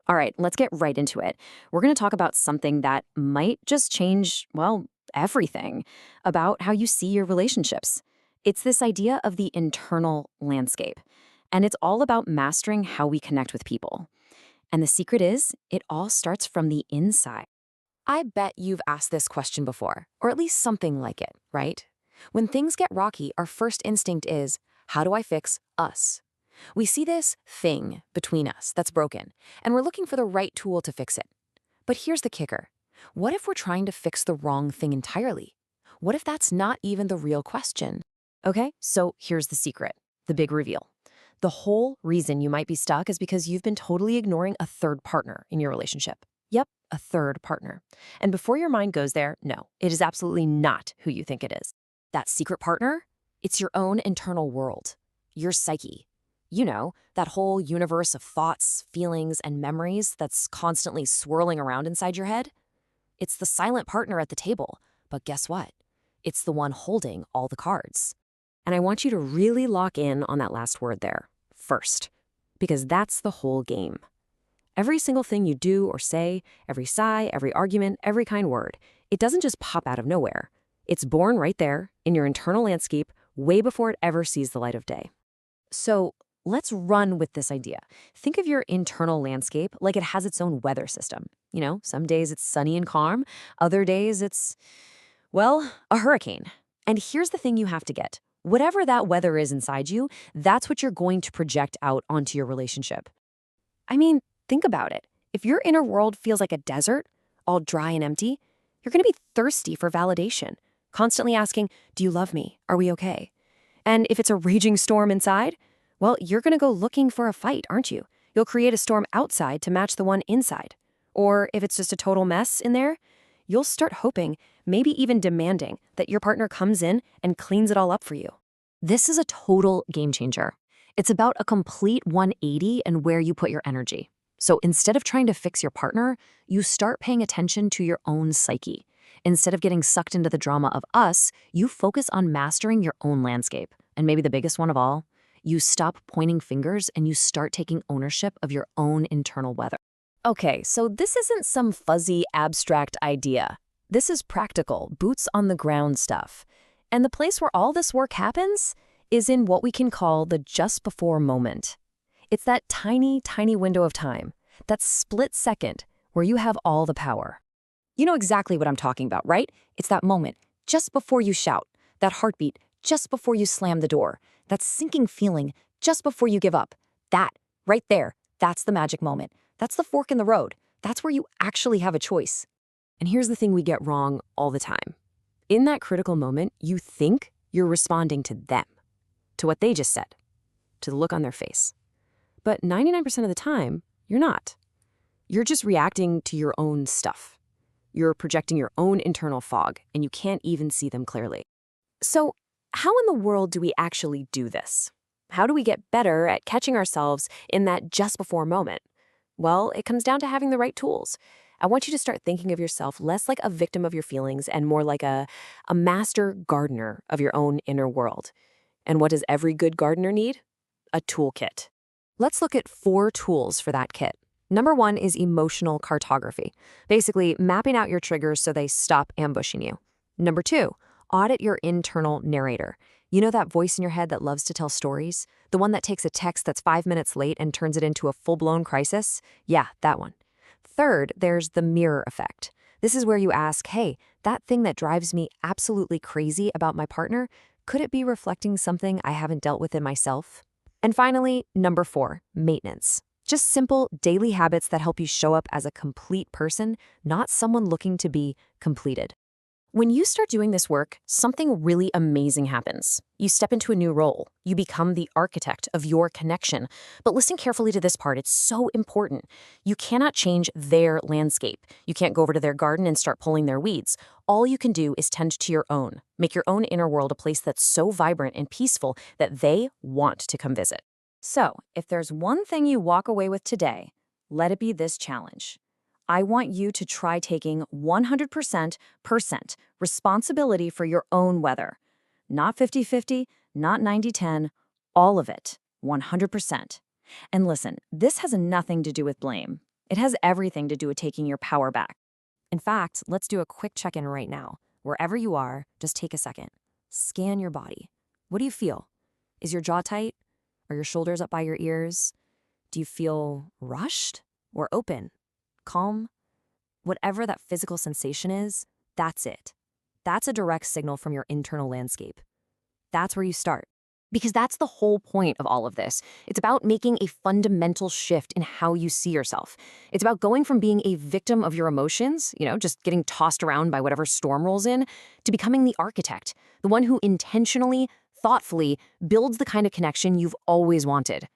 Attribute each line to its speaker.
Speaker 1: All right, let's get right into it. We're going to talk about something that might just change, well, everything about how you see your relationships. It's this idea of the internal landscape, and it's all about mastering how we connect with people. And the secret is, it all starts from the inside. I bet you've asked this question before, or at least something like it, right? When things get rocky, our first instinct is, how do I fix us? We see this thing between us that's broken, and we're looking for the right tool to fix it. But here's the kicker. What if we're trying to fix the wrong thing entirely? What if that's not even the real question? Okay, so here's the secret, the big reveal. The whole reason you might be stuck is because you've been totally ignoring a third partner in your relationship. Yep, a third partner. And before your mind goes there, no, it is absolutely not who you think it is. That secret partner? It's your own internal world, your psyche. You know, that whole universe of thoughts, feelings, and memories that's constantly swirling around inside your head. It's the silent partner at the table, but guess what? It's the one holding all the cards. And I want you to really lock in on that last word there, first, because that's the whole game. Every single thing you do or say, every sigh, every argument, every kind word, it doesn't just pop out of nowhere. It's born right there in your internal landscape way before it ever sees the light of day. So let's run with this idea. Think of your internal landscape like it has its own weather system. You know, some days it's sunny and calm, other days it's, well, a hurricane. And here's the thing you have to get. Whatever that weather is inside you, that's what you're going to project out onto your relationship. I mean, think about it. If your inner world feels like a desert, all dry and empty, you're going to be thirsty for validation, constantly asking, do you love me? Are we okay? And if it's a raging storm inside, well, you're going to go looking for a fight, aren't you? You'll create a storm outside to match the one inside. Or if it's just a total mess in there, you'll start hoping, maybe even demanding, that your partner comes in and cleans it all up for you. This is a total game changer. It's about a complete 180 and where you put your energy. So instead of trying to fix your partner, you start paying attention to your own psyche. Instead of getting sucked into the drama of us, you focus on mastering your own landscape. And maybe the biggest one of all, you stop pointing fingers and you start taking ownership of your own internal weather. Okay, so this isn't some fuzzy, abstract idea. This is practical, boots on the ground stuff. And the place where all this work happens is in what we can call the just before moment. It's that tiny, tiny window of time, that split second where you have all the power. You know exactly what I'm talking about, right? It's that moment just before you shout, that heartbeat just before you slam the door, that sinking feeling just before you give up. That, right there, that's the magic moment. That's the fork in the road. That's where you actually have a choice. And here's the thing we get wrong all the time. In that critical moment, you think you're responding to them, to what they just said, to the look on their face. But 99% of the time, you're not. You're just reacting to your own stuff. You're projecting your own internal fog, and you can't even see them clearly. So, how in the world do we actually do this? How do we get better at catching ourselves in that just before moment? Well, it comes down to having the right tools. I want you to start thinking of yourself less like a victim of your feelings and more like a master gardener of your own inner world. And what does every good gardener need? A toolkit. Let's look at 4 tools for that kit. Number 1 is emotional cartography, basically mapping out your triggers so they stop ambushing you. Number 2, audit your internal narrator. You know that voice in your head that loves to tell stories? The one that takes a text that's 5 minutes late and turns it into a full-blown crisis? Yeah, that one. Third, there's the mirror effect. This is where you ask, hey, that thing that drives me absolutely crazy about my partner, could it be reflecting something I haven't dealt with in myself? And finally, number 4, maintenance. Just simple daily habits that help you show up as a complete person, not someone looking to be completed. When you start doing this work, something really amazing happens. You step into a new role. You become the architect of your connection. But listen carefully to this part. It's so important. You cannot change their landscape. You can't go over to their garden and start pulling their weeds. All you can do is tend to your own. Make your own inner world a place that's so vibrant and peaceful that they want to come visit. So, if there's one thing you walk away with today, let it be this challenge. I want you to try taking 100% responsibility for your own weather. Not 50-50, not 90-10, all of it, 100%. And listen, this has nothing to do with blame. It has everything to do with taking your power back.
Speaker 2: In fact, let's do a quick check-in right now. Wherever you are, just take a second. Scan your body. What do you feel? Is your jaw tight? Are your shoulders up by your ears? Do you feel rushed or open? Calm? Whatever that physical sensation is, that's it. That's a direct signal from your internal landscape. That's where you start.
Speaker 1: Because that's the whole point of all of this. It's about making a fundamental shift in how you see yourself. It's about going from being a victim of your emotions, just getting tossed around by whatever storm rolls in, to becoming the architect, the one who intentionally, thoughtfully builds the kind of connection you've always wanted.